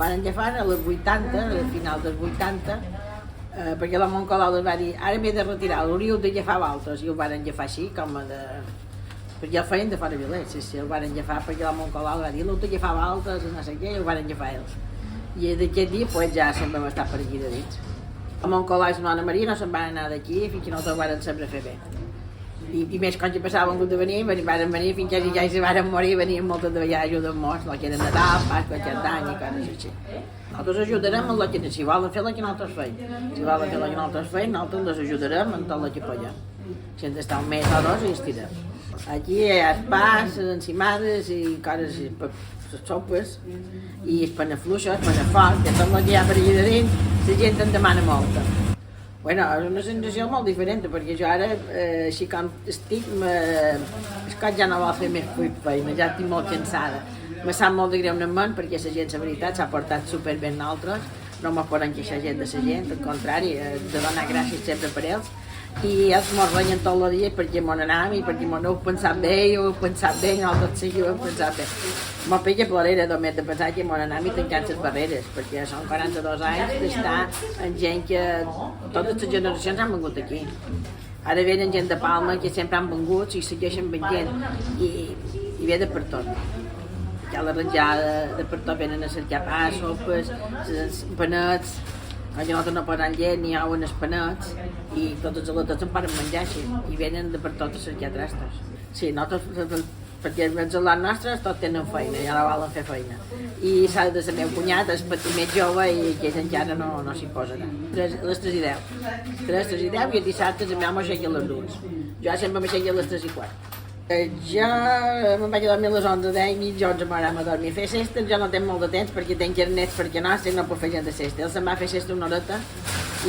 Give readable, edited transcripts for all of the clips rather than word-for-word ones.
van agafar a les 80, a final dels 80, perquè la Montcolau els va dir ara m'he de retirar, l'hauríeu d'agafar altres, i el van agafar així, com a de... perquè ja el feien de fora Vilés, sí, el van agafar perquè la Montcolau va dir l'heu d'agafar altres, no sé què, i el van agafar ells. I d'aquest dia pues, ja sempre vam estar per aquí de dins. A Montcolau i la Nona Maria no se'n van anar d'aquí fins que no te'l van sempre fer bé. I més quan ja passaven hagut de venir, van venir fins que ja se van morir, venien moltes de vegades ajudant-nos, el que era Nadal, Pasqua, aquest any i coses així. Nosaltres ajudarem en el que, si volen fer el que nosaltres feim. Si volen fer el que nosaltres feim, nosaltres les ajudarem en tot el que podem. Si hem d'estar un mes o dos i estirem. Aquí hi ha espars, encimades i coses, les sopes, i el panafluixo, el panafort, que tot el que hi ha per allà de dins, la gent en demana molta. Bueno, és una sensació molt diferent, perquè jo ara, així com estic, el cos ja no vol fer més feina, ja estic molt cansada. Me sap molt de greu en ment, perquè la gent, la veritat, s'ha portat superbé en nosaltres, no me poden queixar gent de la gent, al contrari, de donar gràcies sempre per ells, i ells mos renyen tot el dia perquè m'ho anàvem i perquè m'ho heu pensat bé, i ho heu pensat bé, i nosaltres sí que ho hem pensat bé. M'ho pilla plorera només de pensar que m'ho anàvem i tancant les barreres, perquè són 42 anys d'estar amb gent que totes les generacions han vingut aquí. Ara venen gent de Palma que sempre han vingut i segueixen venint i ve de per tot. Hi ha la ranjada, de per tot venen a cercar pa, sopes, panets, que nosaltres no posem llet ni au en els panets i totes les lates en poden menjar així i venen de per tot a cercar trastos. Sí, nosaltres, perquè els al·lats nostres tots tenen feina, ja la volen fer feina. I s'ha de ser meu cunyat, és petit més jove i aquell encara no s'hi posarà. Les 3:10. 3:10 i els dissabtes a mi m'aixequi a les 2. Jo sempre m'aixequi a les 3:15. Jo me'n vaig a dormir a les 11:10 i mig, 11 m'agrada a dormir. Fer cesta jo no tinc molt de temps perquè tinc carnets perquè no, no puc fer gent de cesta. Ell se'n va fer cesta una horeta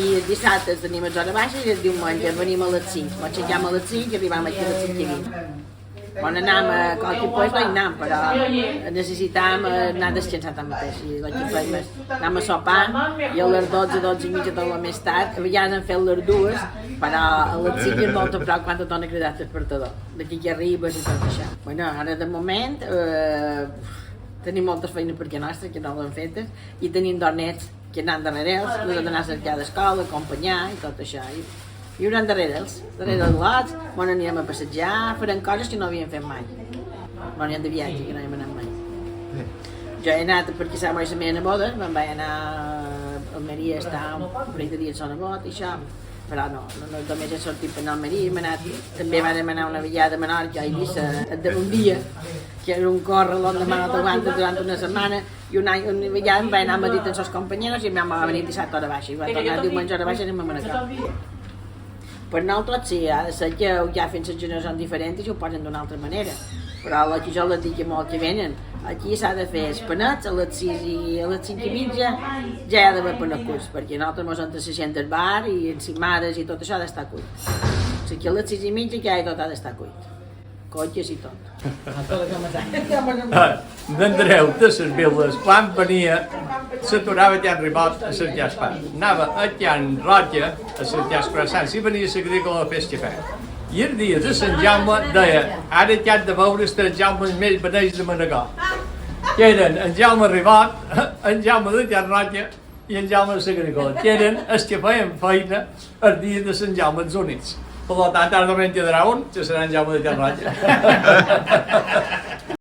i els dissabtes tenim a l'hora baixa i el diumenge venim a les 5. M'aixequem a les 5 i arribam aquí a les 5:20. Quan anàvem a qualque lloc no hi anàvem, però necessitàvem anar descansant tant mateix. I el que fèiem és anàvem a sopar i a les 12, 12 i mitja tot el més tard, a vegades hem fet les 2, però a les 5 és molt a prop quan te dona cridat despertador. D'aquí que arribes i tot això. Bueno, ara de moment tenim moltes feines perquè nostres, que no les hem fetes, i tenim dos nets que anant darrere ells, els hem d'anar a cercar d'escola, acompanyar i tot això. I hauran darrere els lots, on anirem a passejar, farem coses que no havíem fet mai. On anirem de viatge, que no hem anat mai. Jo he anat perquè s'ha morit la meva neboda, me'n vaig anar a Almeria a estar un parell de dies a la nebot i això, però no només he sortit per anar a Almeria, també vam anar una vegada a Menorca, a Eivissa, un dia, que era un córrer l'endemà no t'aguantes durant una setmana, i una vegada em vaig anar a Madrid amb els companys i em va venir dissabte a hora baixa, i va tornar diumenge a hora baixa i anem a Manacor. Per nosaltres sí, ha de ser que ja fent les generacions diferents i ho posen d'una altra manera, però el que jo les dic molt que venen, aquí s'ha de fer els panets a les 6 i a les 5 i mitja ja hi ha d'haver panecuts, perquè nosaltres mos hem de ser gent del bar i encimades i tot això ha d'estar cuit. O sigui que a les 6 i mitja ja tot ha d'estar cuit, cotxes i tot. D'Andreu de les viles, quan venia, s'aturava a Can Ribot a cercar el pa. Anava a Can Roja a cercar els croissants i venia a l'agrícola a fer el cafè. I el dia de Sant Jaume deia, ara que has de veure els Jaumes més beneix de Manacor. Que eren en Jaume Ribot, en Jaume de Can Roja i en Jaume de l'agrícola, que eren els que feien feina el dia de Sant Jaume els Units. Per tant, ara només en quedarà un, que serà en Jaume de Can Roja.